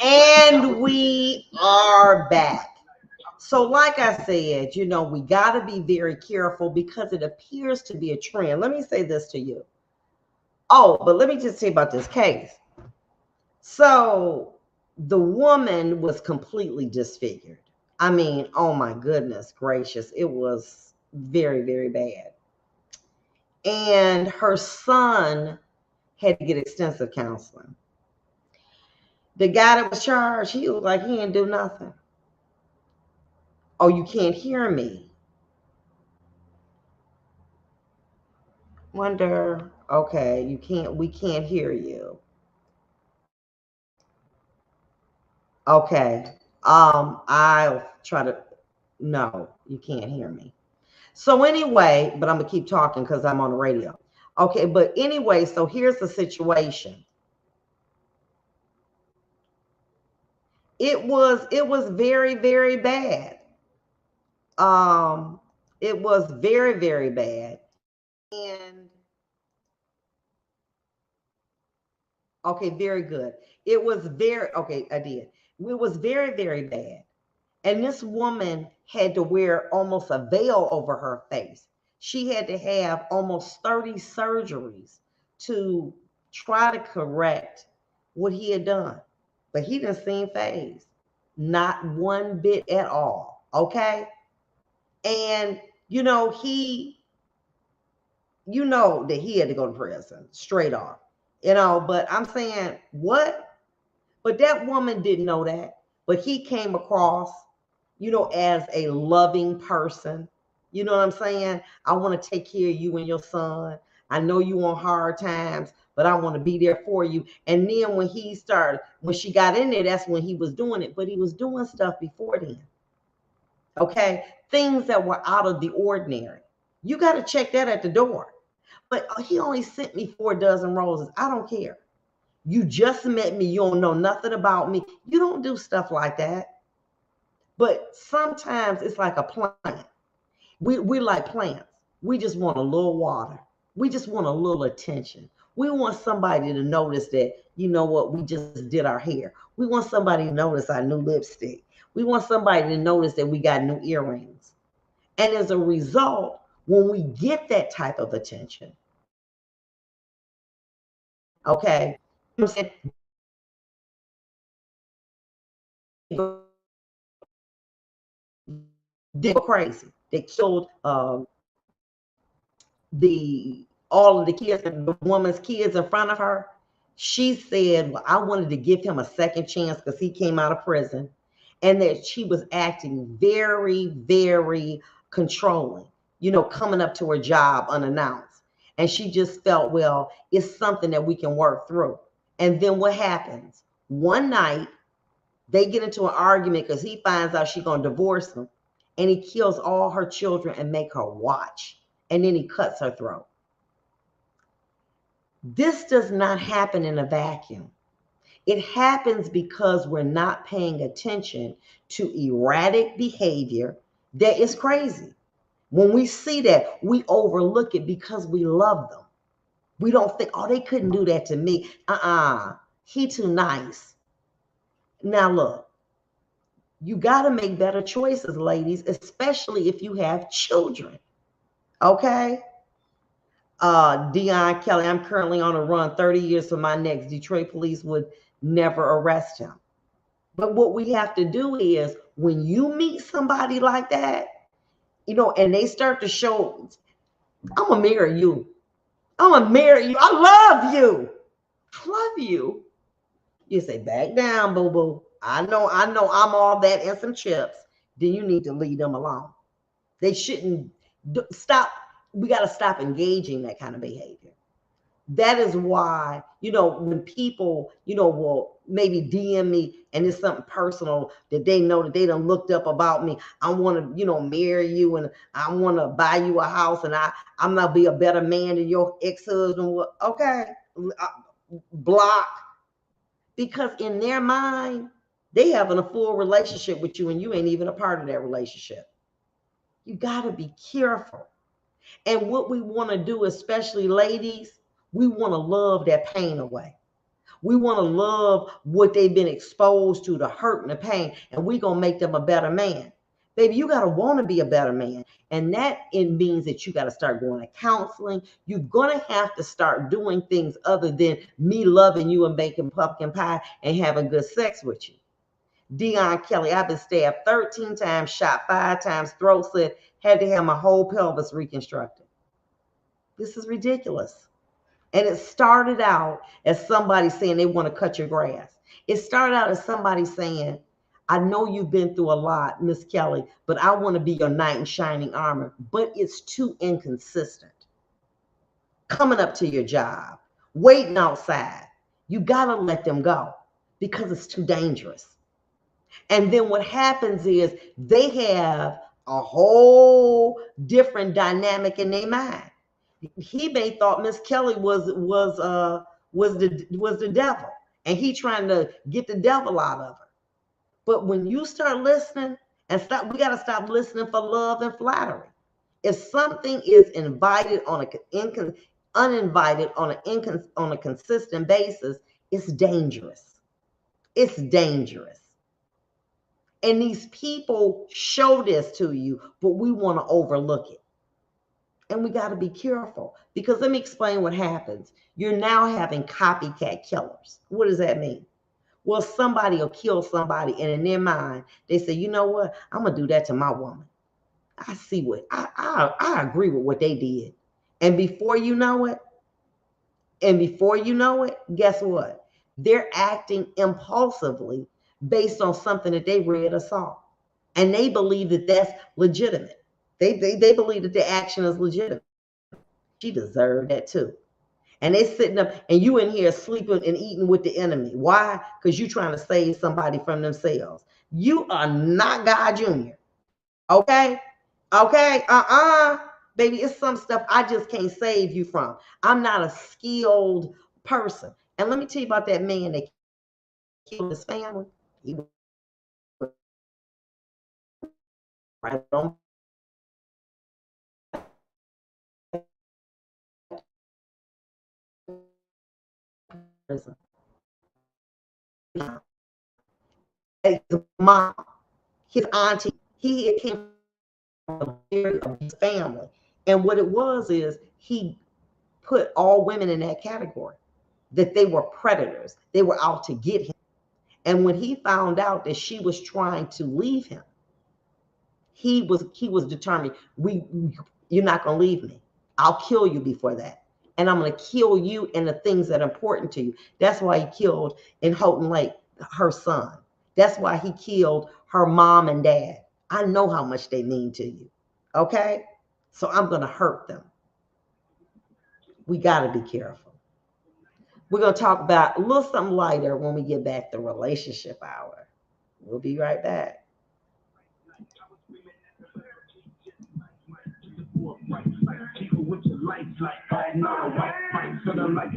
And we are back. So, like I said, we got to be very careful because it appears to be a trend. Let me say this to you. Oh, but let me just say about this case. So, the woman was completely disfigured. I mean, oh my goodness gracious, it was very, very bad. And her son had to get extensive counseling. The guy that was charged, he was like, he didn't do nothing. Oh, you can't hear me. Wonder, okay, we can't hear you. Okay. I'll try to, no, you can't hear me. So anyway, but I'm gonna keep talking because I'm on the radio. Okay, but anyway, so here's the situation. It was very, very bad. Um, it was very, very bad. And okay, very good. It was very okay, I did. It was very, very bad. And this woman had to wear almost a veil over her face. She had to have almost 30 surgeries to try to correct what he had done. But he didn't seem phased. Not one bit at all. Okay. And that he had to go to prison straight off. But I'm saying, what? But that woman didn't know that. But he came across, as a loving person. You know what I'm saying? I want to take care of you and your son. I know you on hard times, but I want to be there for you. And then when she got in there, that's when he was doing it. But he was doing stuff before then. Okay. Things that were out of the ordinary. You got to check that at the door. But he only sent me 4 dozen roses. I don't care. You just met me. You don't know nothing about me. You don't do stuff like that. But sometimes it's like a plant. We like plants. We just want a little water. We just want a little attention. We want somebody to notice that, you know what, we just did our hair. We want somebody to notice our new lipstick. We want somebody to notice that we got new earrings. And as a result, when we get that type of attention, okay, you know what I'm saying? They go crazy. They killed the all of the kids, the woman's kids in front of her. She said, well, I wanted to give him a second chance because he came out of prison, and that she was acting very, very controlling, coming up to her job unannounced. And she just felt, well, it's something that we can work through. And then what happens? One night, they get into an argument because he finds out she's going to divorce him, and he kills all her children and make her watch. And then he cuts her throat. This does not happen in a vacuum. It happens because we're not paying attention to erratic behavior that is crazy. When we see that, we overlook it because we love them. We don't think, oh, they couldn't do that to me. He too nice. Now look, you got to make better choices, ladies, especially if you have children. Okay? Dion Kelly, I'm currently on a run 30 years from my next. Detroit police would never arrest him. But what we have to do is when you meet somebody like that, and they start to show, I'm going to marry you. I'm going to marry you. I love you. Love you. You say, back down, boo boo. I know I'm all that and some chips. Then you need to leave them alone. They shouldn't stop. We got to stop engaging that kind of behavior. That is why, when people, will maybe DM me and it's something personal that they know that they done looked up about me. I want to, marry you and I want to buy you a house and I'm going to be a better man than your ex-husband. Okay. Block. Because in their mind, they having a full relationship with you and you ain't even a part of that relationship. You got to be careful. And what we want to do, especially ladies, we want to love that pain away. We want to love what they've been exposed to, the hurt and the pain, and we're going to make them a better man. Baby, you got to want to be a better man. And that it means that you got to start going to counseling. You're going to have to start doing things other than me loving you and making pumpkin pie and having good sex with you. Dion Kelly, I've been stabbed 13 times, shot 5 times, throat slit, had to have my whole pelvis reconstructed. This is ridiculous. And it started out as somebody saying they want to cut your grass. It started out as somebody saying, I know you've been through a lot, Miss Kelly, but I want to be your knight in shining armor. But it's too inconsistent. Coming up to your job, waiting outside. You got to let them go because it's too dangerous. And then what happens is they have a whole different dynamic in their mind. He may thought Miss Kelly was the devil, and he trying to get the devil out of her. But when you start listening and stop, we got to stop listening for love and flattery. If something is invited on uninvited on a consistent basis, it's dangerous. It's dangerous. And these people show this to you, but we want to overlook it. And we got to be careful, because let me explain what happens. You're now having copycat killers. What does that mean? Well, somebody will kill somebody, and in their mind, they say, you know what? I'm going to do that to my woman. I see what, I agree with what they did. And before you know it, guess what? They're acting impulsively based on something that they read or saw. And they believe that that's legitimate. They believe that the action is legitimate. She deserved that too. And they sitting up, and you in here sleeping and eating with the enemy. Why? Because you trying to save somebody from themselves. You are not God Jr. Okay? Okay? Baby, it's some stuff I just can't save you from. I'm not a skilled person. And let me tell you about that man that killed his family. He was right on. His mom, his auntie, he came from a very abused family. And what it was is he put all women in that category, that they were predators. They were out to get him. And when he found out that she was trying to leave him, he was determined, you're not going to leave me. I'll kill you before that. And I'm going to kill you and the things that are important to you. That's why he killed in Houghton Lake her son. That's why he killed her mom and dad. I know how much they mean to you. Okay? So I'm going to hurt them. We got to be careful. We're going to talk about a little something lighter when we get back to Relationship Hour. We'll be right back. People with your life like I know white fight, so I'm like